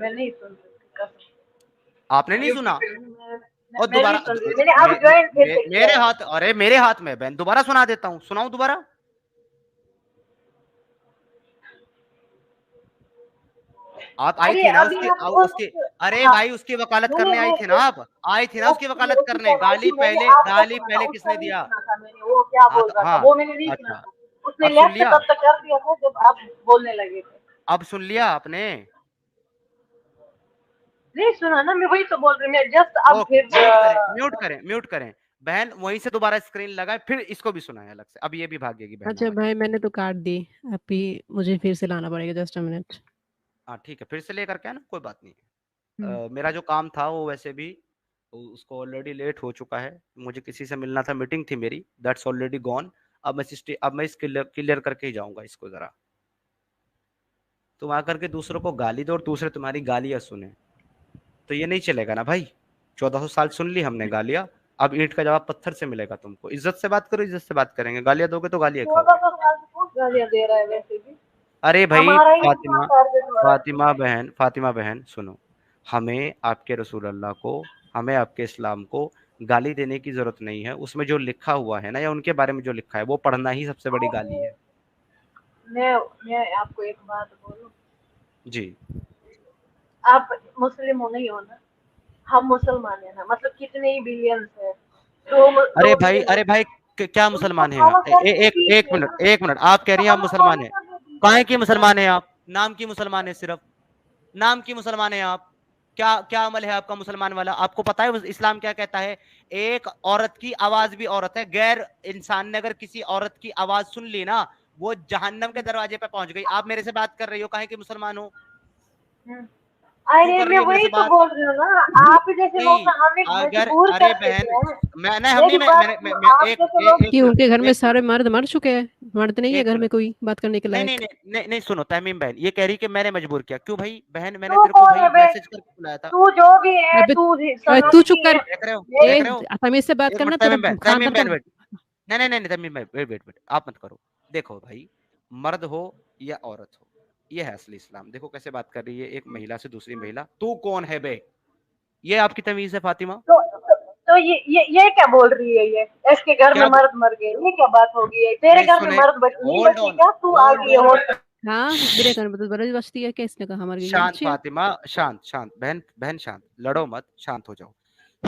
मैं नहीं सुन सकती कसम। आपने नहीं सुना? और मैं नहीं दोबारा सुन रही, मैंने अब ज्वाइन फिर से किया मेरे है। हाथ, अरे मेरे हाथ में बहन, दोबारा सुना देता हूँ, सुनाऊं दोबारा? आप आई अरे थी ना अभी उसके आप उस उसके, अरे हाँ, भाई उसकी वकालत मैंने करने आई मैं थी ना आप, आई थी ना उसकी वकालत उसी करने। टाइम आई थी, मैंने आपका गाली सुना था, पहले उसका किसने नहीं दिया? सुना था मैंने, वो क्या हाँ बोल तो रहा था हाँ, वो मैंने नहीं सुना अच्छा, था। उसने अब सुन लेफ्ट लिया? तब तक कर दिया था जब आप बोलने लगे थे। अब सुन लिया आपने? नहीं सुना ना, मैं वही तो बोल रही हूँ, मैं जस्ट अब ओके, फिर म्यूट करें, म्यूट करें, म्यूट करें। बहन वहीं से दोबारा स्क्रीन लगाए, फिर इसको भी सुनाए अलग से, अब ये भी भागेगी बहन अच्छा हमारी। भाई, मैंने तो काट दी। अभी मुझे फिर से लाना पड़ेगा, जस्ट अ मिनट। हाँ ठीक है, फिर से लेकर के आना, कोई बात नहीं हम्म। है। मेरा जो काम था वो वैसे भी उसको ऑलरेडी लेट हो चुका है, मुझे किसी से मिलना था, मीटिंग थी मेरी, दैट्स ऑलरेडी गॉन। अब मैं इस क्लियर करके ही जाऊंगा इसको जरा। तुम आकर के दूसरों को गाली दो और दूसरे तुम्हारी गालियां सुने, तो ये नहीं चलेगा ना भाई। 1400 साल सुन ली हमने गालियां, अब ईंट का जवाब पत्थर से मिलेगा तुमको। इज्जत से बात करो, इज्जत से बात करेंगे, गालियां दोगे तो गालियां चौदह खाओगे। सौ साल से कौन गालियां दे रहा है वैसे भी। अरे भाई हमारा ही इतना फातिमा, टारगेट हो रहा है। फातिमा बहन सुनो, हमें आपके रसूल अल्लाह को, हमें आपके इस्लाम को गाली देने की जरूरत नहीं है। उसमें जो लिखा हुआ है ना, या उनके बारे में जो लिखा है वो पढ़ना ही सबसे बड़ी गाली है। मैं मैं आपको एक बात बोलूं, जी। आप मुस्लिम हो नहीं हो ना, हम मुसलमान है ना, मतलब कितने ही बिलियंस है, अरे दो भाई, बिलियन, अरे भाई, क्या उनको मुसलमान है आप? फॉलो करने एक एक दीजिए मिनट, ना, एक मिनट, आप कह रही तो हैं आप हमें मुसलमान फॉलो है? करने काहे दीजिए की ना। मुसलमान है आप? नाम की मुसलमान है सिर्फ, नाम की मुसलमान है आप। क्या क्या अमल है आपका मुसलमान वाला? आपको पता है इस्लाम क्या कहता है? एक औरत की आवाज भी औरत है। गैर इंसान ने अगर किसी औरत की आवाज सुन ली ना, वो जहन्नम के दरवाजे पे पहुंच गई। आप मेरे से बात कर रही हो, काहे की मुसलमान हो? हम्म। क्यों अरे कर रही मैं हो मेरे वही से तो बात? बोल रही हूँ ना, आप जैसे लोग नहीं, ना हमें अगर, मजबूर अरे कर बहन, देते हैं। मैं हम नहीं, मेरी बात मैं आप एक जैसे लोग। कि एक मिनट, उनके घर में एक सारे मिनट, मर्द मर चुके हैं, मर्द नहीं है एक घर में मिनट। कोई बात करने के नहीं नहीं लायक। नहीं नहीं नहीं, सुनो तमीम बहन, ये कह रही कि मैंने मजबूर किया। क्यों भाई बहन, मैंने तू तेरे को कौन है भाई बे? मैसेज करके बुलाया था। तू जो भी है, अबे, तू तू चुप सनातनी कर। है। देख रहे हो, ए, देख रहे हो? तमीज से बात एक करना, मिनट तेरे तमीम बहन, खानदान का। वेट। नहीं नहीं नहीं नहीं, तमीम बहन, वेट वेट वेट, आप मत करो। देखो भाई, मर्द हो या औरत हो, ये है असली इस्लाम। देखो कैसे बात कर रही है एक महिला से दूसरी महिला, तू कौन है बे? ये आपकी तमीज है फातिमा? तो ये क्या बोल रही है ये? इसके घर में क्या मर्द मर गए, ये क्या बात हो गई है? तेरे नहीं घर में सुने, मर्द नहीं होल्ड बचे ऑन, क्या? तू आ होल्ड गई ऑन। हो। हाँ, मेरे घर में तो बरस बजती है, किसने कहा हमारे घर में शांत बच्ची है? फातिमा, शांत शांत बहन, बहन शांत, लड़ो मत, शांत हो जाओ।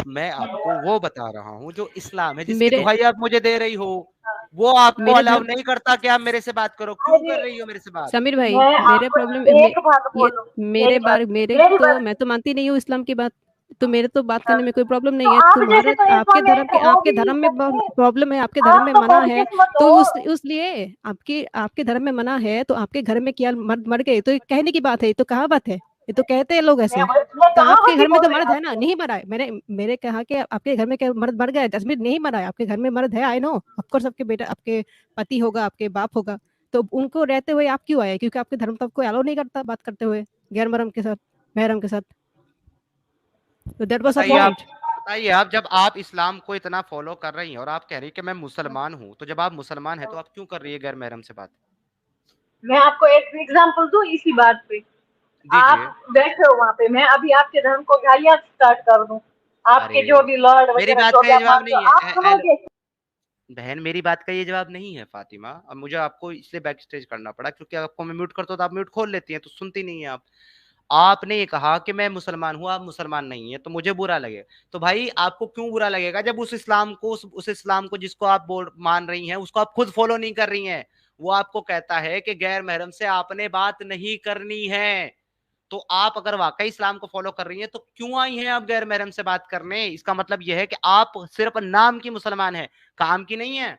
मैं आपको वो बता रहा हूँ जो इस्लाम है, जिसकी मेरे दुहाई आप मुझे दे रही हो, वो आपको मेरे अलाउ धर्म नहीं करता कि आप मेरे से बात करो। क्यों अरे कर रही हो मेरे से बात? समीर भाई, मैं मेरे आपको प्रॉब्लम एक बात ये बोलूं, मेरी बात, मेरे मेरी तो बात। मैं तो मानती नहीं हूँ इस्लाम की बात। तो मेरे तो बात हाँ, करने में कोई प्रॉब्लम तो नहीं है। आप जैसे तुम्हारा तो आपके धर्म इन्फॉर्मेट के हो आपके भी नहीं धर्म में सकते। प्रॉब्लम है, आपके धर्म आप में तो मना है। कॉन्शियस मत तो हो। उस लिए आपके आपके धर्म में मना है, तो आपके घर में क्या मर्द मर गए तो ये कहने की बात है? ये तो कहावत है, ये तो कहते हैं लोग ऐसे। मैं तो आपके कहावत ही घर में बोल तो रही मर्द हूँ है ना, आपको। नहीं मरा है। मैंने मेरे कहा कि आपके घर में क्या मर्द मर गए? जसमीर नहीं मरा है, आपके घर में मर्द है, आई नो ऑफकोर्स। आपके बेटा, आपके पति होगा, आपके बाप होगा। तो उनको रहते हुए आप क्यों आए? क्योंकि आपके धर्म तो आपको अलाउ नहीं करता बात करते हुए गैर महरम के साथ, महरम के साथ। तो दैट वाज बताइए आप, सफिशिएंट। बताइए आप, जब आप इस्लाम को इतना फॉलो कर रही हैं और आप कह रही हैं कि मैं मुसलमान हूं, तो जब आप मुसलमान हैं तो आप क्यों कर रही है गैर महरम से बात? मैं आपको एक एग्जांपल दूं इसी बात पे। आप दीजिए। बैठे हो वहां पे, मैं अभी आपके धर्म को गालियां स्टार्ट कर दूं, अरे आपके जो भी लॉर्ड मेरी वगैरह बात जो का भी ये आप जवाब मानते नहीं हो, आप है। सुनोगे? बहन मेरी बात का ये जवाब नहीं है फातिमा। अब मुझे आपको इसलिए बैक स्टेज करना पड़ा क्योंकि आपको मैं म्यूट करता हूं तो आप म्यूट खोल लेती हैं, तो सुनती नहीं है आप। आपने ये कहा कि मैं मुसलमान हूं, आप मुसलमान नहीं है, तो मुझे बुरा लगे। तो भाई आपको क्यों बुरा लगेगा जब उस इस्लाम को, उस इस्लाम को जिसको आप बोल मान रही हैं, उसको आप खुद फॉलो नहीं कर रही हैं। वो आपको कहता है कि गैर महरम से आपने बात नहीं करनी है। तो आप अगर वाकई इस्लाम को फॉलो कर रही हैं तो क्यों आई हैं आप गैर महरम से बात करने? इसका मतलब यह है कि आप सिर्फ नाम की मुसलमान है, काम की नहीं है,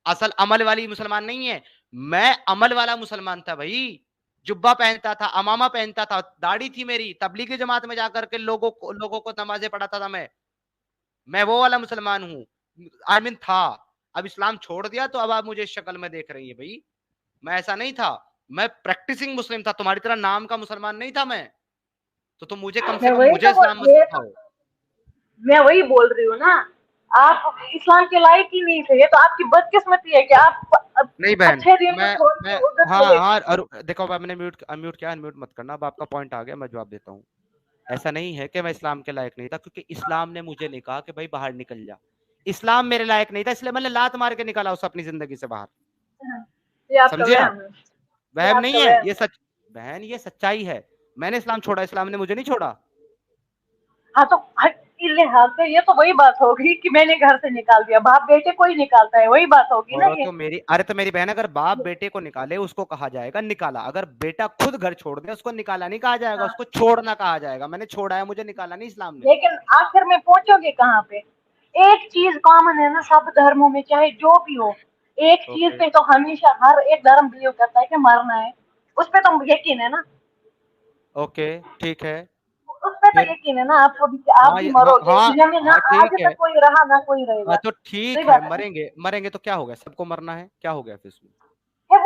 असल अमल वाली मुसलमान नहीं है। मैं अमल वाला मुसलमान था भाई, जुब्बा पहनता था, अमामा पहनता था, दाढ़ी थी मेरी, तबलीगी जमात में जाकर के लोगों को नमाजें पढ़ाता था मैं वो वाला मुसलमान हूं। आई मीन था। अब इस्लाम छोड़ दिया तो अब आप मुझे इस शक्ल में देख रही है भाई। मैं ऐसा नहीं था, मैं प्रैक्टिसिंग मुस्लिम था, तुम्हारी तरह नाम का मुसलमान नहीं था मैं। तो तुम मुझे कम से मैं कम वही मुझे तो इस्लाम मत ये तो सिखाओ। मैं वही बोल रही हूँ ना, आप इस्लाम के लायक ही नहीं थे। ये तो आपकी बदकिस्मती है कि आप नहीं बहन, अच्छे दिन को मैं छोड़ के मैं उधर हाँ चले। हाँ, और देखो मैंने अनम्यूट किया, अनम्यूट मत करना। अब आपका पॉइंट आ गया, मैं जवाब देता हूँ। ऐसा नहीं है कि मैं इस्लाम के लायक नहीं था, क्योंकि इस्लाम ने मुझे नहीं कहा कि भाई बाहर निकल जा। इस्लाम मेरे लायक नहीं था, इसलिए मैंने लात मार के निकाला उसे अपनी जिंदगी से बाहर। ये आपका समझे आप? वहम है, ये वहम आपका नहीं है, वहम ये है। सच। बहन ये सच्चाई है। मैंने इस्लाम छोड़ा, इस्लाम ने मुझे नहीं छोड़ा। हाँ तो लिहाज से ये तो वही बात होगी कि मैंने घर से निकाल दिया, बाप बेटे को ही निकालता है, वही बात होगी ना और ये। तो मेरी बहन, अगर बाप बेटे को निकाले उसको कहा जाएगा निकाला। अगर बेटा खुद घर छोड़ दे उसको निकाला नहीं कहा जाएगा, हाँ। उसको छोड़ना कहा जाएगा। मैंने छोड़ा है, मुझे निकाला नहीं इस्लाम ने। लेकिन आखिर में पहुंचोगे कहाँ पे? एक चीज कॉमन है ना सब धर्मों में, चाहे जो भी हो, एक चीज ओके पे तो हमेशा हर एक धर्म बिलीव करता है कि मरना है। उस पे तो यकीन है ना, ओके, ठीक है। उस पे तो फिर यकीन है ना आपको भी कि आप हाँ भी हाँ मरोगे हाँ दुनिया में ना। हाँ, आज ठीक है। तक कोई रहा ना कोई हाँ रहेगा। तो सही ठीक है, बात है ना? मरेंगे मरेंगे तो क्या हो गया, सबको मरना है, क्या हो गया फिर इसमें? है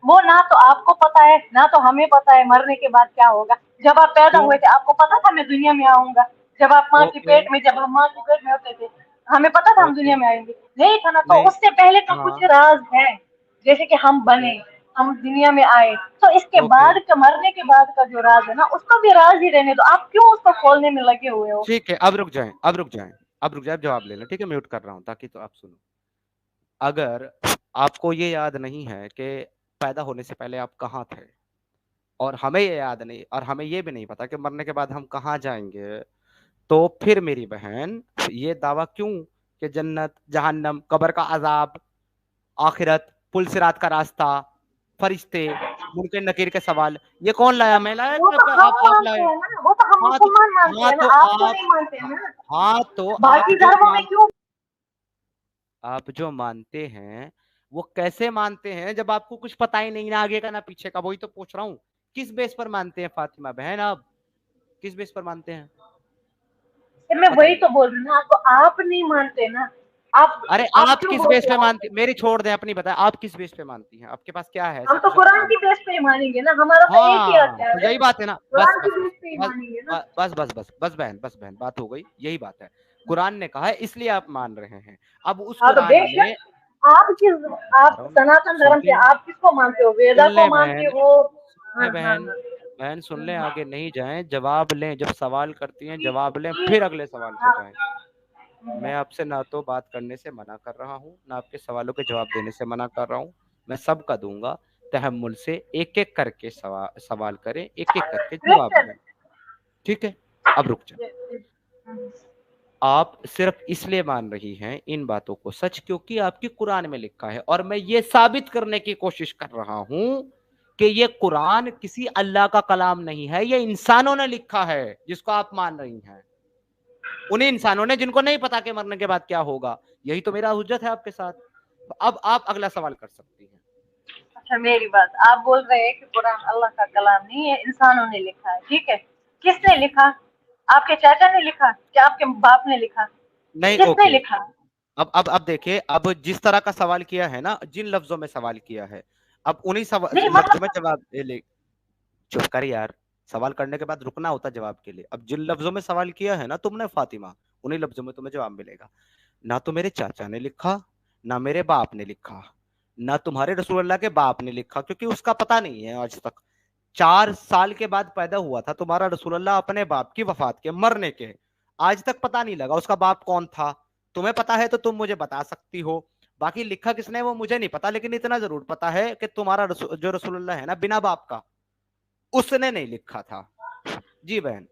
वो ना तो आपको पता है ना तो हमें पता है मरने के बाद क्या होगा। जब आप पैदा क्यों? हुए थे आपको पता था मैं दुनिया में आऊंगा? जब आप माँ की ओके पेट में, जब हम माँ की पेट में होते थे, हमें पता था हम ओके। दुनिया में आएंगे? नहीं था ना। तो नहीं। उससे पहले तो कुछ हाँ। राज है, जैसे कि हम ओके बने, हम दुनिया में आए। तो इसके ओके, बाद का, मरने के बाद का जो राज है ना, उसको भी राज ही रहने दो। आप क्यों उसको खोलने में लगे हुए हो? ठीक है। अब रुक जाएं, अब रुक जाएं, अब रुक जाए, जवाब ले लें। ठीक है, म्यूट कर रहा हूँ ताकि तो आप सुनो। अगर आपको ये याद नहीं है कि पैदा होने से पहले आप कहाँ थे, और हमें ये याद नहीं, और हमें ये भी नहीं पता कि मरने के बाद हम कहाँ जाएंगे, तो फिर मेरी बहन ये दावा क्यों कि जन्नत, जहन्नम, कब्र का अजाब, आखिरत, पुल सिरात का रास्ता, फरिश्ते, मुनकर नकीर के सवाल, ये कौन लाया? मैं लाया वो कि तो हम आप मानते लाए? हैं ना, वो तो हम हाँ तो मुसलमान मानते हाँ हैं ना, तो आप तो आप नहीं मानते हाँ ना। हाँ, तो बाकी धर्मों में क्यों? आप जो मानते हैं वो कैसे मानते हैं जब आपको कुछ पता ही नहीं, ना आगे का ना पीछे का? वही तो पूछ रहा हूँ। किस बेस पर मानते हैं फातिमा बहन आप? किस बेस पर मानते हैं? फिर मैं वही बताइए। तो बोल रही हूँ ना आपको, आप नहीं मानते ना। आप अरे आप आप क्यों किस बेस बोलते पे हो? मानती, मेरी छोड़ दें अपनी, बताए आप किस बेस पे मानती हैं? आपके पास क्या है ऐसा हम तो कुछ कुरान अपना? की बेस पे ही मानेंगे ना, हमारा तो एक ही हाँ तो अध्याय है। यही बात है ना। बस कुरान की बस बस बेस पे ही बस मानेंगे ना। बस बहन, बात हो गई, यही बात है। कुरान ने कहा है इसलिए आप मान रहे हैं। अब उस हाँ तो कुरान में बेशक, आप सनातन सुन धर्म से ले, आप किसको मानते हो? वेदा सुन को ले मानते बहन, हो? सुन हाँ ले हाँ बहन, हाँ। बहन सुन ले, आगे नहीं जाएं, जवाब लें। जब सवाल करती हैं ठीक जवाब लें, ठीक। फिर अगले सवाल पे हाँ। जाएं। मैं आपसे ना तो बात करने से मना कर रहा हूँ, ना आपके सवालों के जवाब देने से मना कर रहा हूँ। मैं सबका दूंगा। तहम्मुल से एक एक करके सवाल करें, एक एक करके जवाब बेशक। दें। ठीक है? अब रुक जाए। आप सिर्फ इसलिए मान रही हैं इन बातों को सच क्योंकि आपकी कुरान में लिखा है, और मैं ये साबित करने की कोशिश कर रहा हूं कि ये कुरान किसी अल्लाह का कलाम नहीं है, ये इंसानों ने लिखा है जिसको आप मान रही हैं। उन्हीं इंसानों ने जिनको नहीं पता कि मरने के बाद क्या होगा। यही तो मेरा हुज्जत है आपके साथ। अब आप अगला सवाल कर सकती हैं। अच्छा मेरी बात, आप बोल रहे हैं कि कुरान अल्लाह का कलाम नहीं है, इंसानों ने लिखा है। ठीक है, किसने लिखा? आपके चाचा ने लिखा क्या आपके बाप ने लिखा? नहीं, किसने ओके। लिखा? अब देखिए, अब जिस तरह का सवाल किया है ना, जिन लफ्जों में सवाल किया है, अब उन्हीं नहीं लफ्जों में मतलब, जवाब ले। चुप कर यार। सवाल करने के बाद रुकना होता जवाब के लिए। अब जिन लफ्जों में सवाल किया है ना तुमने फातिमा, उन्हीं लफ्जों में तुम्हें जवाब मिलेगा। ना तो मेरे चाचा ने लिखा, ना मेरे बाप ने लिखा, ना तुम्हारे रसूल अल्लाह के बाप ने लिखा, क्योंकि उसका पता नहीं है आज तक। 4 साल के बाद पैदा हुआ था तुम्हारा रसूल अल्लाह अपने बाप की वफात के, मरने के। आज तक पता नहीं लगा उसका बाप कौन था। तुम्हें पता है तो तुम मुझे बता सकती हो। बाकी लिखा किसने वो मुझे नहीं पता, लेकिन इतना जरूर पता है कि तुम्हारा जो रसूल अल्लाह है ना बिना बाप का, उसने नहीं लिखा था। जी बहन।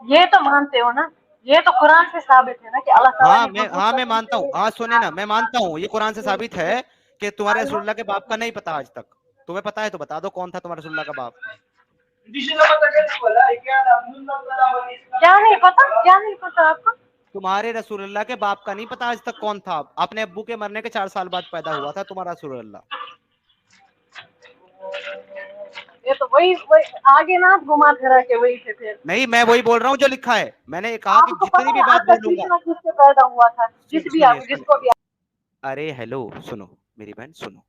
ये तो मानते हो ना, ये तो कुरान से साबित है ना कि अल्लाह ताला ने खुद को मैं कसम मानता हूँ। से। हाँ सुने ना, मैं मानता हूँ ये कुरान से साबित है कि तुम्हारे रसूलुल्लाह के बाप का नहीं पता आज तक। तुम्हें पता है तो बता दो कौन था तुम्हारे रसूलुल्लाह का बाप। क्या नहीं पता? क्या नहीं पता आपको? तुम्हारे रसूलुल्लाह के बाप का नहीं पता आज तक कौन था? अपने अब्बू के मरने के 4 साल बाद पैदा हुआ था तुम्हारा रसूलुल्लाह। ये तो वही आगे ना घुमा फिरा के वही थे फिर। नहीं, मैं वही बोल रहा हूँ जो लिखा है। मैंने कहा कि आपको जितनी पता भी है बात आपका बोलूंगा। कितना किससे पैदा हुआ था? सुनिए सुनिए। जिसको भी अरे हेलो, सुनो मेरी बहन, सुनो,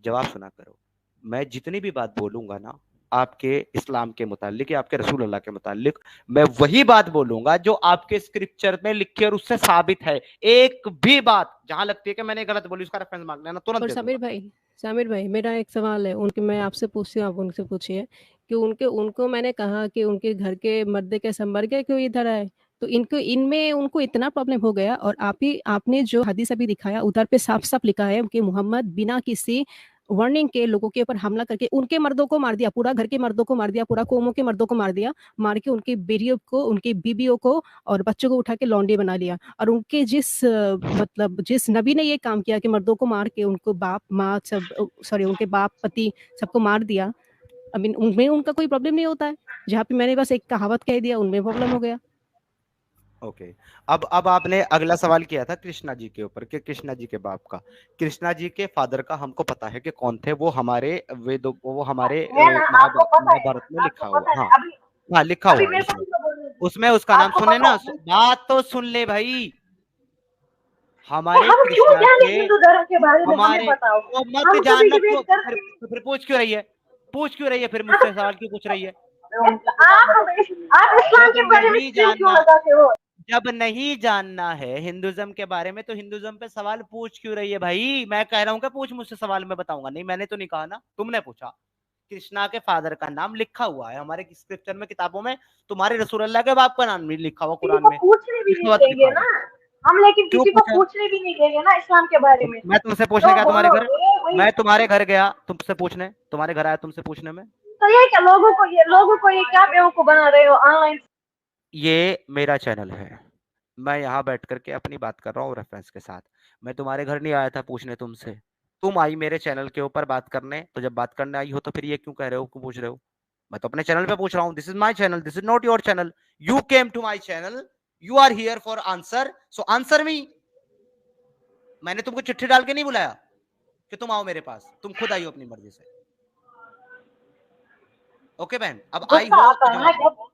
जवाब सुना करो। मैं जितनी भी बात बोलूंगा ना, आपके इस्लाम के मुतालिक या आपके रसूल अल्लाह के मुतालिक मैं वही बात बोलूंगा जो आपके स्क्रिप्चर में लिखी और उससे साबित है। एक भी बात जहां लगती है कि मैंने गलत बोली उसका रेफरेंस मांग लेना, तुरंत और दे दूंगा। सामिर भाई मेरा एक सवाल है, उनके मैं आपसे पूछती हूँ, आप उनसे पूछिए कि उनको मैंने कहा कि उनके घर के मर्द कैसे मर गए, क्यों इधर आए, तो इनको इनमें उनको इतना प्रॉब्लम हो गया, और आपने जो हदीस अभी दिखाया उधर पे साफ साफ लिखा है कि मोहम्मद बिना किसी वार्निंग के लोगों के ऊपर हमला करके उनके मर्दों को मार दिया, पूरा घर के मर्दों को मार दिया, पूरा कौमों के मर्दों को मार दिया, मार के उनकी बेटियों को, उनकी बीबियों को और बच्चों को उठा के लौंडे बना लिया। और उनके मतलब जिस नबी ने ये काम किया कि मर्दों को मार के उनको बाप माँ सब, सॉरी, उनके बाप पति सबको मार दिया, आई मीन उनमें उनका कोई प्रॉब्लम नहीं होता है, जहाँ पे मैंने बस एक कहावत कह दिया उनमें प्रॉब्लम हो गया। ओके। अब आपने अगला सवाल किया था कृष्णा जी के ऊपर कि कृष्णा जी के बाप का, कृष्णा जी के फादर का हमको पता है कि कौन थे, वो हमारे वेदों, वो हमारे है ना, आपको पता है, महाभारत में लिखा आपको हुआ, पता है। हाँ अभी हाँ लिखा अभी हुआ है मेरे को उसमें, भी तो बोलने दो। उसमें उसका नाम आपको सुने पता ना, है बात तो सुन ले भाई। तो हमारे हम क्यों कृष्णा जाने के, हिंदू धर्म के बारे में, हमें हमारे बताओ। तो मत हम कभी जानना क्यों, डिबेट करते हैं। तो फिर पूछ क्यों रही है, पूछ क्यों रही है फिर हम मुझसे सवाल क्यों पूछ रही है? आप इस्लाम जब के बारे में नहीं स्ट्रीम क्यों जानना, लगाते हो? जब नहीं जानना है हिंदुज्म के बारे में तो हिंदुज्म पे सवाल पूछ क्यों रही है भाई? मैं कह रहा हूँ कि पूछ मुझसे सवाल, मैं बताऊंगा। नहीं मैंने तो नहीं कहा ना, तुमने पूछा। कृष्णा के फादर का नाम लिखा हुआ है हमारे स्क्रिप्चर में, किताबों में। तुम्हारे रसूल अल्लाह के बाप का नाम भी लिखा हुआ किसी कुरान को में, पूछने भी लिखा नहीं हुआ तो लिखा देंगे हुआ ना है। हम, लेकिन क्यों किसी को पूछा? पूछने भी नहीं देंगे ना इस्लाम के बारे में। मैं तुमसे पूछने जो गया तुम्हारे घर, बोलोगे वही। मैं तुम्हारे घर गया तुमसे पूछने, तुम्हारे घर आया तुमसे पूछने में। तो ये क्या, लोगों को ये क्या बेवकूफ बना रहे हो ऑनलाइन? ये मेरा चैनल है, मैं यहाँ बैठ करके अपनी बात कर रहा हूँ रेफरेंस के साथ। मैं तुम्हारे घर नहीं आया था पूछने तुमसे, तुम आई मेरे चैनल के ऊपर बात करने। तो जब बात करने आई हो तो फिर ये क्यों कह रहे हो, क्यों पूछ रहे हो? मैं तो अपने चैनल पे पूछ रहा हूँ, this is my channel, this is not your channel. You came to my channel, you are here for answer, so answer me. मैंने तुमको चिट्ठी डाल के नहीं बुलाया कि तुम आओ मेरे पास, तुम खुद आई हो अपनी मर्जी से। ओके बहन, अब आई गुस्सा हो आता तो है ना जवाब दो। जब,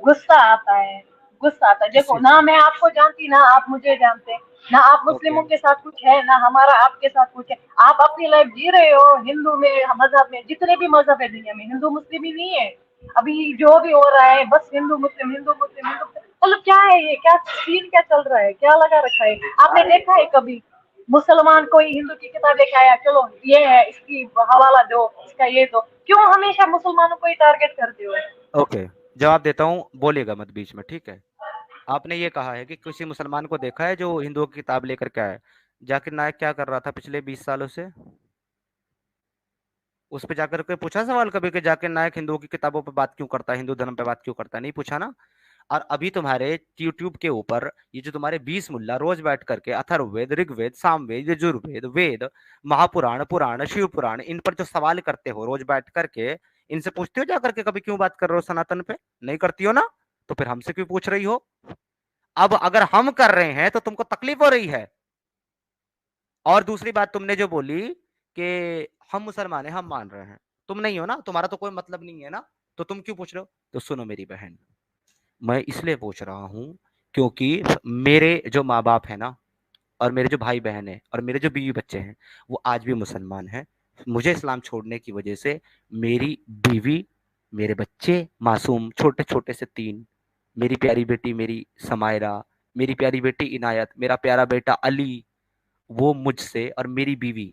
गुस्सा आता है, गुस्सा आता है। किस देखो चीज ना, का? मैं आपको जानती ना आप मुझे जानते, ना आप ओके मुस्लिमों के साथ कुछ है ना हमारा आपके साथ कुछ है। आप अपनी लाइफ जी रहे हो हिंदू में, मजहब में। जितने भी मजहब है दुनिया में, हिंदू मुस्लिम ही नहीं है। अभी जो भी हो रहा है बस हिंदू मुस्लिम, हिंदू मुस्लिम, हिंदू, मतलब क्या है ये, क्या सीन क्या चल रहा है, क्या लगा रखा है? आपने देखा है कभी मुसलमान कोई हिंदू की किताब लेके आया, चलो ये है इसकी हवाला दो, इसका ये दो? क्यों हमेशा मुसलमानों को ही टारगेट करते हो? ओके, जवाब देता हूँ, बोलिएगा मत बीच में, ठीक है? आपने ये कहा है कि किसी मुसलमान को देखा है जो हिंदुओं की किताब लेकर के आया। जाकिर नायक क्या कर रहा था पिछले 20 सालों से? उस पे जाकर के पूछा सवाल कभी कि जाकिर नायक हिंदुओं की किताबों पे बात क्यों करता है, हिंदू धर्म पे बात क्यों करता है? नहीं पूछा ना। और अभी तुम्हारे यूट्यूब के ऊपर ये जो तुम्हारे 20 मुल्ला रोज बैठ करके अथर्ववेद, ऋग्वेद, सामवेद, यजुर्वेद, वेद, महापुराण, पुराण, शिव पुराण, इन पर जो सवाल करते हो रोज बैठ करके, इनसे पूछते हो जाकर के कभी क्यों बात कर रहे हो सनातन पे? नहीं करती हो ना, तो फिर हमसे क्यों पूछ रही हो? अब अगर हम कर रहे हैं तो तुमको तकलीफ हो रही है। और दूसरी बात तुमने जो बोली कि हम मुसलमान हैं, हम मान रहे हैं, तुम नहीं हो ना, तुम्हारा तो कोई मतलब नहीं है ना, तो तुम क्यों पूछ रहे हो? तो सुनो मेरी बहन, मैं इसलिए पूछ रहा हूं क्योंकि मेरे जो माँ बाप है ना, और मेरे जो भाई बहन है, और मेरे जो बीवी बच्चे हैं, वो आज भी मुसलमान हैं। मुझे इस्लाम छोड़ने की वजह से मेरी बीवी, मेरे बच्चे मासूम छोटे छोटे से 3, मेरी प्यारी बेटी मेरी समायरा, मेरी प्यारी बेटी इनायत, मेरा प्यारा बेटा अली, वो मुझसे, और मेरी बीवी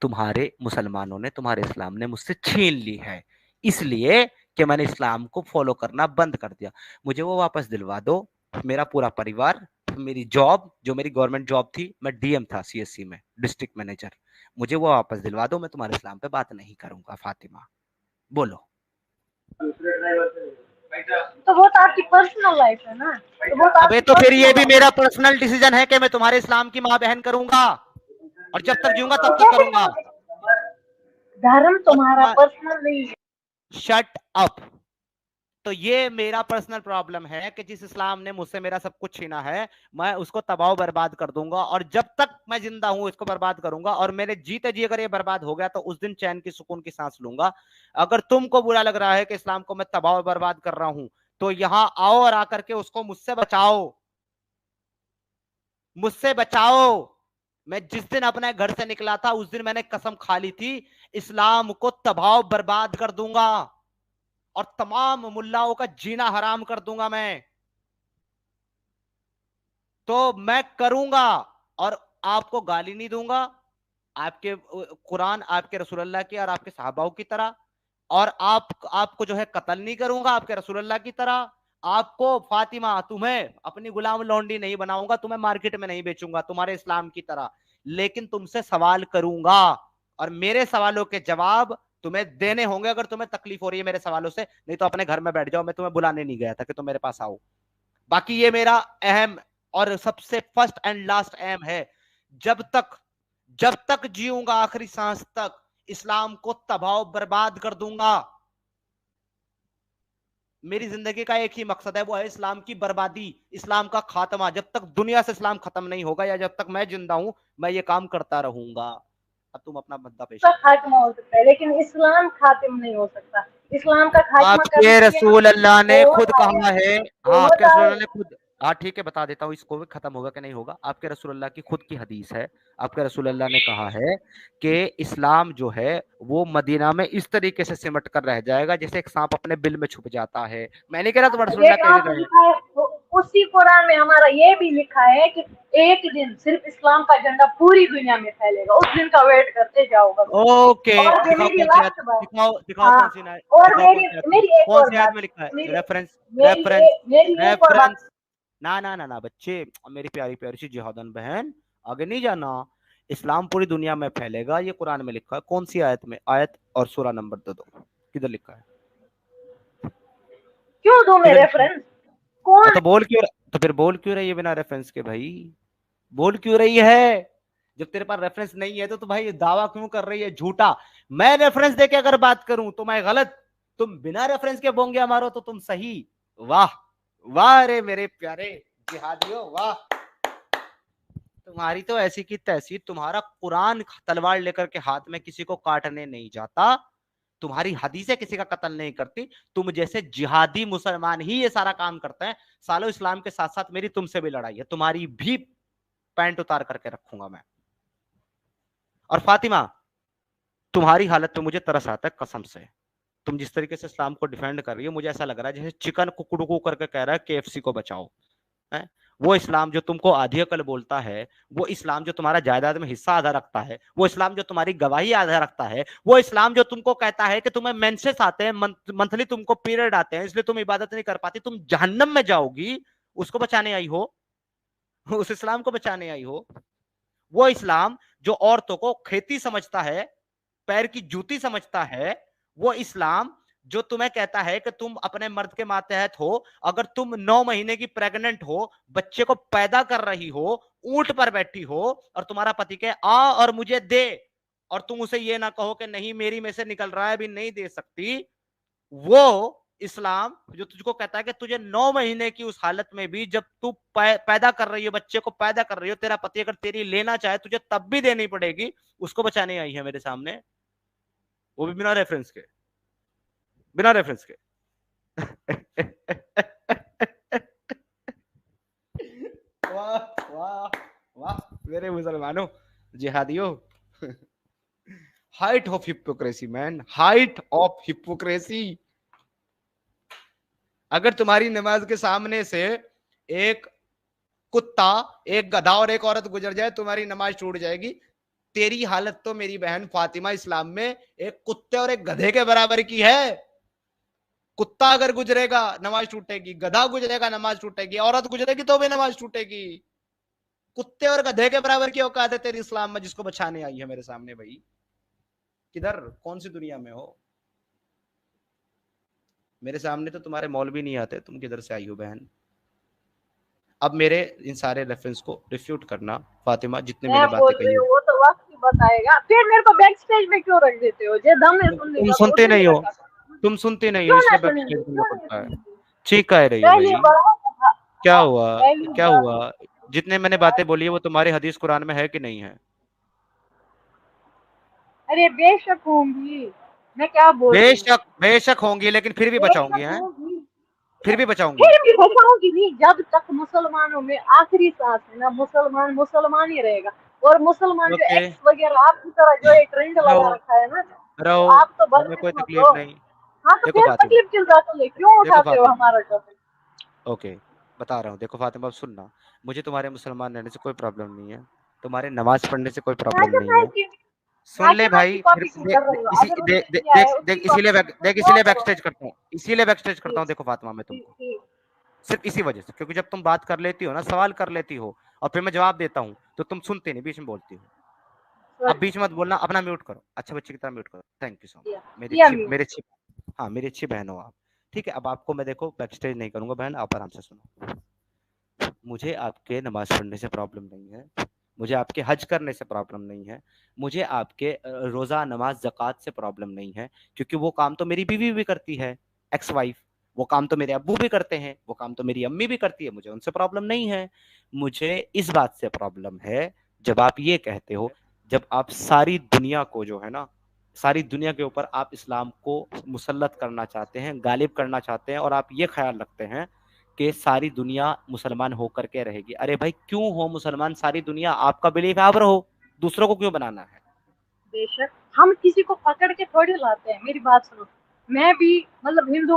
तुम्हारे मुसलमानों ने, तुम्हारे इस्लाम ने मुझसे छीन ली है, इसलिए कि मैंने इस्लाम को फॉलो करना बंद कर दिया। मुझे वो वापस दिलवा दो। मेरा पूरा परिवार, मेरी जॉब जो मेरी गवर्नमेंट जॉब थी, मैं डीएम था सीएससी में, डिस्ट्रिक्ट मैनेजर, मुझे वो वापस दिलवा दो। मैं तुम्हारे इस्लाम पे बात नहीं करूंगा। फातिमा बोलो। तो वो तो आपकी पर्सनल लाइफ है ना, तो वो तो अबे आपकी तो फिर ये पर्सनल भी लाइफ मेरा पर्सनल डिसीजन है कि मैं तुम्हारे इस्लाम की माँ बहन करूंगा, और जब तक जीऊंगा तब तक करूंगा। है। धर्म और तुम्हारा पर्सनल नहीं है। Shut up. तो ये मेरा पर्सनल प्रॉब्लम है कि जिस इस्लाम ने मुझसे मेरा सब कुछ छीना है, मैं उसको तबाह बर्बाद कर दूंगा, और जब तक मैं जिंदा हूं इसको बर्बाद करूंगा, और मेरे जीते जी अगर ये बर्बाद हो गया तो उस दिन चैन की सुकून की सांस लूंगा। अगर तुमको बुरा लग रहा है कि इस्लाम को मैं तबाह बर्बाद कर रहा हूं, तो यहां आओ और आकर के उसको मुझसे बचाओ, मुझसे बचाओ। मैं जिस दिन अपने घर से निकला था उस दिन मैंने कसम खा ली थी, इस्लाम को तबाह बर्बाद कर दूंगा और तमाम मुल्लाओं का जीना हराम कर दूंगा मैं। तो मैं करूंगा और आपको गाली नहीं दूंगा, आपके कुरान, आपके रसूलुल्लाह की और आपके सहाबाओं की तरह, और आपको जो है कत्ल नहीं करूंगा आपके रसूलुल्लाह की तरह। आपको फातिमा, तुम्हें अपनी गुलाम लौंडी नहीं बनाऊंगा, तुम्हें मार्केट में नहीं बेचूंगा तुम्हारे इस्लाम की तरह, लेकिन तुमसे सवाल करूंगा और मेरे सवालों के जवाब तुम्हें देने होंगे। अगर तुम्हें तकलीफ हो रही है मेरे सवालों से, नहीं तो अपने घर में बैठ जाओ, मैं तुम्हें बुलाने नहीं गया था कि तुम मेरे पास आओ। बाकी ये मेरा अहम और सबसे फर्स्ट एंड लास्ट एम है, जब तक जीऊंगा आखिरी सांस तक इस्लाम को तबाह बर्बाद कर दूंगा। मेरी जिंदगी का एक ही मकसद है, वो है इस्लाम की बर्बादी, इस्लाम का खात्मा। जब तक दुनिया से इस्लाम खत्म नहीं होगा या जब तक मैं जिंदा हूं, मैं ये काम करता रहूंगा। अब तुम अपना मुद्दा पेश का करो। खात्मा हो सकता है लेकिन इस्लाम खात्म नहीं हो सकता। इस्लाम का खात्मा आपके करने के लिए रसूल अल्लाह ने बहुत खुद आए कहा है, हाँ बहुत आपके रसूल आए अल्लाह ने खुद, हाँ ठीक है बता देता हूँ इसको भी, खत्म होगा कि नहीं होगा। आपके रसूल अल्लाह की खुद की हदीस है, आपके रसूल अल्लाह ने कहा है कि इस्लाम जो है वो मदीना में इस तरीके से सिमट कर रह जाएगा जैसे एक सांप अपने बिल में छुप जाता है। मैं नहीं कह रहा तुम्हारे रसूल ये अल्लाह कह कहाँ पे रहे हैं। लिखा है? उसी कुरान में हमारा ये भी लिखा है कि एक दिन सिर्फ इस्लाम का झंडा पूरी दुनिया में फैलेगा, उस दिन का वेट करते जाओ बस। ओके, और जो दिखाओ मेरी कौन सी आयत, लास्ट बात, दिखाओ दिखाओ हाँ, कौन सी आयत, और दिखाओ कौन सी आयत में, मेरी एक कौन और सी आयत बात, में लिखा है, मेरी रेफरेंस, मेरी रेफरेंस, मेरी एक और बात, रेफरेंस। ना ना ना ना बच्चे, मेरी प्यारी प्यारी सी जिहादन बहन, आगे नहीं जाना। इस्लाम पूरी दुनिया में फैलेगा, ये कुरान में लिखा है। कौन सी आयत में, आयत और सूरा नंबर दे दो, किधर लिखा है, क्यों दूं मैं किधर लिखा है? रेफरेंस? कौन? तो बोल क्यों, तो फिर बोल क्यों रही है बिना रेफरेंस के भाई, बोल क्यों रही है? जब तेरे पास रेफरेंस नहीं है तो भाई दावा क्यों कर रही है झूठा? मैं रेफरेंस देके अगर बात करूं तो मैं गलत, तुम बिना रेफरेंस के बोंगे मारो तो तुम सही। वाह वाह रे मेरे प्यारे जिहादियों, वाह। तुम्हारी तो ऐसी की तैसी, तुम्हारा कुरान तलवार लेकर के हाथ में किसी को काटने नहीं जाता, तुम्हारी हदीसें किसी का कत्ल नहीं करती, तुम जैसे जिहादी मुसलमान ही ये सारा काम करते हैं। सालो इस्लाम के साथ साथ मेरी तुमसे भी लड़ाई है, तुम्हारी भी पैंट उतार करके रखूंगा मैं। और फातिमा, तुम्हारी हालत पे मुझे तरस आता है कसम से। तुम जिस तरीके से इस्लाम को डिफेंड कर रही हो, मुझे ऐसा लग रहा है जैसे चिकन कुकड़ू करके कह रहा है केएफसी को बचाओ है। वो इस्लाम जो तुमको आधी अकल बोलता है, वो इस्लाम जो तुम्हारा जायदाद में हिस्सा आधा रखता है, वो इस्लाम जो तुम्हारी गवाही आधा रखता है, वो इस्लाम जो तुमको कहता है कि तुम्हें मेंसेस आते हैं, मंथली तुमको पीरियड आते हैं, इसलिए तुम इबादत नहीं कर पाती, तुम जहन्नम में जाओगी, उसको बचाने आई हो, उस इस्लाम को बचाने आई हो। वो इस्लाम जो औरतों को खेती समझता है, पैर की जूती समझता है, वो इस्लाम जो तुम्हें कहता है कि तुम अपने मर्द के मातहत हो, अगर तुम 9 महीने की प्रेग्नेंट हो, बच्चे को पैदा कर रही हो, ऊंट पर बैठी हो और तुम्हारा पति कहे आ और मुझे दे, और तुम उसे ये ना कहो कि नहीं मेरी में से निकल रहा है अभी नहीं दे सकती, वो इस्लाम जो तुझको कहता है कि तुझे 9 महीने की उस हालत में भी जब तू पैदा कर रही हो, बच्चे को पैदा कर रही हो, तेरा पति अगर तेरी लेना चाहे तुझे तब भी देनी पड़ेगी, उसको बचाने आई है मेरे सामने, वो भी बिना रेफरेंस के, बिना रेफरेंस के। वाह वाह वाह मेरे मुसलमानों, जिहादियों, height of hypocrisy man, height of hypocrisy. अगर तुम्हारी नमाज के सामने से एक कुत्ता, एक गधा और एक औरत गुजर जाए, तुम्हारी नमाज टूट जाएगी। तेरी हालत तो मेरी बहन फातिमा इस्लाम में एक कुत्ते और एक गधे के बराबर की है। कुत्ता अगर गुजरेगा नमाज टूटेगी, गधा गुजरेगा नमाज टूटेगी, औरत गुजरेगी तो भी नमाज टूटेगी। कुत्ते और गधे के बराबर की औकात है तेरी इस्लाम में, जिसको बचाने आई है मेरे सामने। भाई किधर, कौन सी दुनिया में हो? मेरे सामने तो तुम्हारे मौलवी नहीं आते, तुम किधर से आई हो बहन? अब मेरे इन सारे रेफरेंस को रिफ्यूट करना फातिमा, जितने मैं मैंने बोल बातें रही कही। हूँ वो तो वक्त ही बताएगा। फिर मेरे को बैक स्टेज में क्यों रख देते हो? जे दम है सुनने तुम का तो सुनते उसी में नहीं हो, रखा करो। तुम सुनते नहीं हो, क्यों ना इसलिए बैक सुनेंगे? स्टेज करना क्यों नहीं पड़ता है। सुनेंगे? ठीक कह रही हो पहली भाई, बार, क्या हुआ, पहली क्या बार हुआ? जितने मैंने बातें बोली है वो तुम्हारे हदीस कुरान में है कि नहीं है? अरे बेशक होंगी, मैं क्या बोल रही हूँ, बेशक बेशक होंगी, लेकिन फिर भी बचाऊंगी, बेशक हैं? होंगी, फिर भी बचाऊंगी। फिर भी बचाऊंगी नहीं। जब तक मुसलमानों में आखिरी सांस है ना, मुसलमान मुसलमान ही रहेगा। और मुसलमान जो ओके, एक्स वगैरह आपकी तरह जो ये ट्रेंड रहो लगा रखा है ना, रहो, तो आप तो हमें कोई बदकिस्मत तकलीफ हो। नहीं। हाँ तो देखो फिर फातिमा, तकलीफ किस बात है, क्यों देखो उठाते हो फातिमा, हमारा टॉपिक? ओके, बता रहा हूँ। देखो फातिमा, अब सुनना, मुझे तुम्हारे मुसलमान रहने से कोई प्रॉब्लम नहीं है, तुम्हारे नमाज पढ़ने से कोई प्रॉब्लम नहीं है। सुन ले नाचना की भाई, फिर कॉपी क्यों कर रहे हो? इसी अगर देख उसने देख किया देख है देख उसकी इसीलिए कॉपी देख क्यों इसीलिए करो? बैकस्टेज करता हूँ, इसीलिए बैकस्टेज करता ठीक हूँ। देखो फातिमा, मैं ठीक तुमको ठीक सिर्फ इसी वजह से, क्योंकि जब तुम बात कर लेती हो ना, सवाल कर लेती हो और फिर मैं जवाब देता हूँ, तो तुम सुनते नहीं, बीच में बोलती हो। अब सॉरी। बीच में मत बोलना, अपना म्यूट करो, अच्छे बच्चे की तरह म्यूट करो। थैंक यू सो मच, किया किया म्यूट। मेरी अच्छी, हाँ मेरी अच्छी बहन हो आप। ठीक है, अब आपको मैं देखो बैकस्टेज नहीं करूंगा बहन, आप आराम से सुनो। मुझे आपके नमाज पढ़ने से प्रॉब्लम नहीं है, मुझे आपके हज करने से प्रॉब्लम नहीं है, मुझे आपके रोजा नमाज ज़कात से प्रॉब्लम नहीं है, क्योंकि वो काम तो मेरी बीवी भी करती है, एक्स वाइफ। वो काम तो मेरे अब्बू भी करते हैं, वो काम तो मेरी अम्मी भी करती है, मुझे उनसे प्रॉब्लम नहीं है। मुझे इस बात से प्रॉब्लम है जब आप ये कहते हो, जब आप सारी दुनिया को जो है ना, सारी दुनिया के ऊपर आप इस्लाम को मुसल्लत करना चाहते हैं, गालिब करना चाहते हैं, और आप ये ख्याल रखते हैं कि सारी दुनिया मुसलमान होकर के रहेगी। अरे भाई, क्यों हो मुसलमान सारी दुनिया? आपका बिलीफ आप रहो, दूसरों को क्यों बनाना है? बेशक हम किसी को पकड़ के थोड़ी लाते हैं, मेरी बात सुनो। मैं भी मतलब हिंदू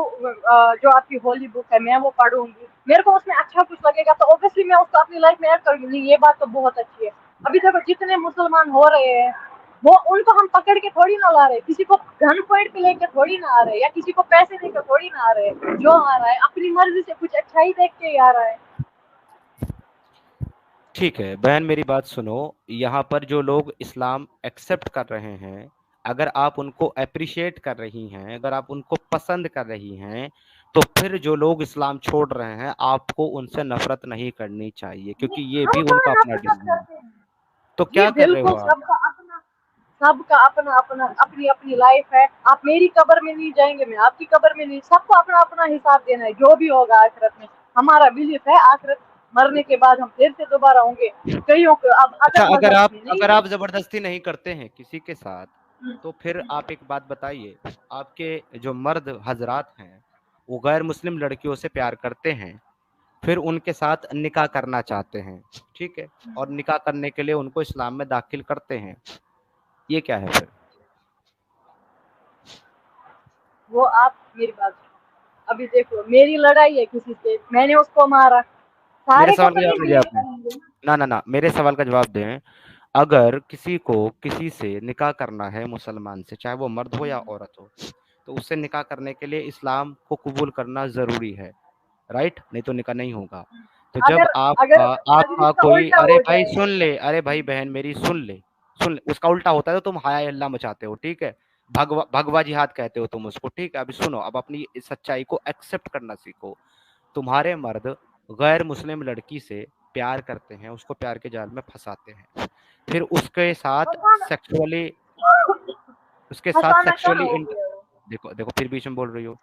जो आपकी होली बुक है मैं वो पढ़ूंगी, मेरे को उसमें अच्छा कुछ लगेगा तो ऑब्वियसली मैं उसको अपनी लाइफ में ऐड करूंगी। ये बात तो बहुत अच्छी है। अभी देखो जितने मुसलमान हो रहे हैं वो उनको हम पकड़ के थोड़ी ना ला रहे, किसी को गन पॉइंट पे लेकर थोड़ी ना आ रहे, या किसी को पैसे देकर थोड़ी ना आ रहे। जो आ रहा है अपनी मर्जी से कुछ अच्छा ही देख के ही आ रहा है। ठीक है बहन, मेरी बात सुनो। यहाँ पर जो लोग इस्लाम एक्सेप्ट कर रहे हैं, अगर आप उनको अप्रिशिएट कर रही हैं, अगर आप उनको पसंद कर रही हैं, तो फिर जो लोग इस्लाम छोड़ रहे हैं, आपको उनसे नफरत नहीं करनी चाहिए, क्योंकि ये हम भी कहाँ उनका अपना नफरत डिसीजन है। करते हैं? तो ये क्या कर रहे हो बिल्कुल आप? सबका अपना अपना अपनी अपनी लाइफ है। आप मेरी कब्र में नहीं जाएंगे, मैं आपकी कब्र में नहीं, सबको अपना अपना हिसाब देना है जो भी होगा आखिरत में। हमारा बिलीफ है आखिरत, मरने के बाद हम फिर से दोबारा होंगे। कईयों को अब अच्छा, अदर मजहब में नहीं अगर है। आप जबरदस्ती नहीं करते हैं किसी के साथ, तो फिर आप एक बात बताइए, आपके जो मर्द हजरात हैं, वो गैर मुस्लिम लड़कियों से प्यार करते हैं, फिर उनके साथ निकाह करना चाहते हैं, ठीक है, और निकाह करने के लिए उनको इस्लाम में दाखिल करते हैं, ये क्या है फिर? वो आप मेरी बात सुनो। अभी देखो मेरी लड़ाई है किसी से, मैंने उसको मारा, मेरे सारे को सवाल का तो जवाब नहीं दीजिए बिलीव आपने। करेंगे ना। ना ना ना, मेरे सवाल का जवाब दें। अगर किसी को किसी से निकाह करना है मुसलमान से, चाहे वो मर्द हो या औरत हो, तो उससे निकाह करने के लिए इस्लाम को कबूल करना जरूरी है, राइट? नहीं तो निकाह नहीं होगा। तो जब अगर आपका अगर अगर आपका इसका कोई, उल्टा अरे हो भाई जाए। सुन ले, अरे भाई बहन मेरी सुन ले, सुन ले, उसका उल्टा होता है तो तुम हाय अल्लाह मचाते हो, ठीक है, भगवा भगवा जिहाद कहते हो तुम उसको, ठीक है। अभी सुनो, अब अपनी इस सच्चाई को एक्सेप्ट करना सीखो। तुम्हारे मर्द गैर मुस्लिम लड़की से प्यार करते हैं, उसको प्यार के जाल में फंसाते हैं, फिर उसके साथ फंसाना सेक्सुअली, उसके साथ फंसाना सेक्सुअली कहाँ हो गया वो? देखो देखो, फिर बीच में बोल रही हो।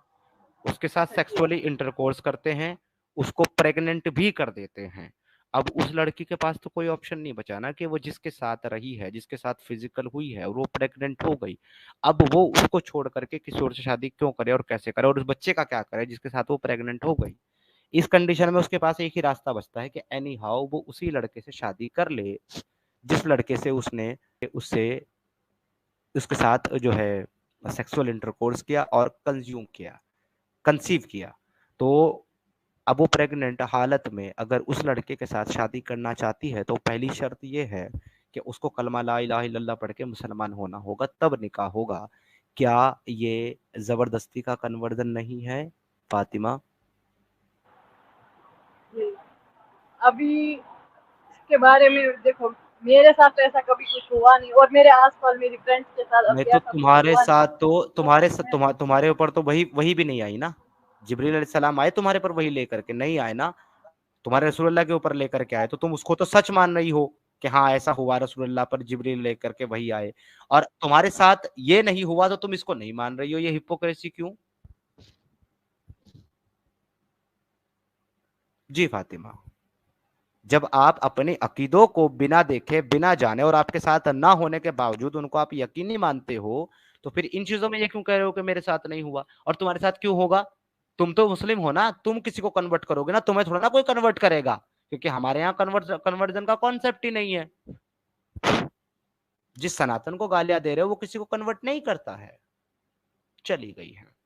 उसके साथ अच्छा, सेक्सुअली इंटरकोर्स करते हैं, उसको प्रेग्नेंट भी कर देते हैं। अब उस लड़की के पास तो कोई ऑप्शन नहीं बचा ना, कि वो जिसके साथ रही है, जिसके साथ फिजिकल हुई है, और वो प्रेग्नेंट हो गई, अब वो उसको छोड़ करके किसी और से शादी क्यों करे और कैसे करे, और उस बच्चे का क्या करे जिसके साथ वो प्रेग्नेंट हो गई? इस कंडीशन में उसके पास एक ही रास्ता बचता है कि एनी हाउ वो उसी लड़के से शादी कर ले, जिस लड़के से उसने उससे उसके साथ जो है सेक्सुअल इंटरकोर्स किया और कंज्यूम किया, कंसीव किया। तो अब वो प्रेग्नेंट हालत में अगर उस लड़के के साथ शादी करना चाहती है, तो पहली शर्त ये है कि उसको कलमा ला इलाहा इल्लल्लाह पढ़ के मुसलमान होना होगा, तब निकाह होगा। क्या ये जबरदस्ती का कन्वर्जन नहीं है फातिमा? जी। अभी इसके बारे में देखो, मेरे साथ तो ऐसा कभी कुछ हुआ नहीं, और मेरे आसपास मेरी फ्रेंड्स के साथ नहीं अभी तो ऐसा कुछ तुम्हारे हुआ नहीं। साथ तो तुम्हारे ऊपर तो वही वही भी नहीं आई ना। जिब्रील अलैहिस्सलाम आए तुम्हारे पर वही लेकर के? नहीं आए ना। तुम्हारे रसूलुल्लाह के ऊपर लेकर के आए, तो तुम उसको तो सच मान रही हो कि हाँ ऐसा हुआ, रसूलुल्लाह पर जिब्रील लेकर के वही आए, और तुम्हारे साथ ये नहीं हुआ तो तुम इसको नहीं मान रही हो। ये हिपोक्रेसी क्यों? जी फातिमा, जब आप अपने अकीदों को बिना देखे बिना जाने और आपके साथ ना होने के बावजूद उनको आप यकीनी मानते हो, तो फिर इन चीजों में ये क्यों कह रहे हो कि मेरे साथ नहीं हुआ और तुम्हारे साथ क्यों होगा? तुम तो मुस्लिम हो ना, तुम किसी को कन्वर्ट करोगे ना, तुम्हें थोड़ा ना कोई कन्वर्ट करेगा, क्योंकि हमारे यहाँ कन्वर्जन का कॉन्सेप्ट ही नहीं है। जिस सनातन को गालियां दे रहे हो वो किसी को कन्वर्ट नहीं करता है। चली गई है।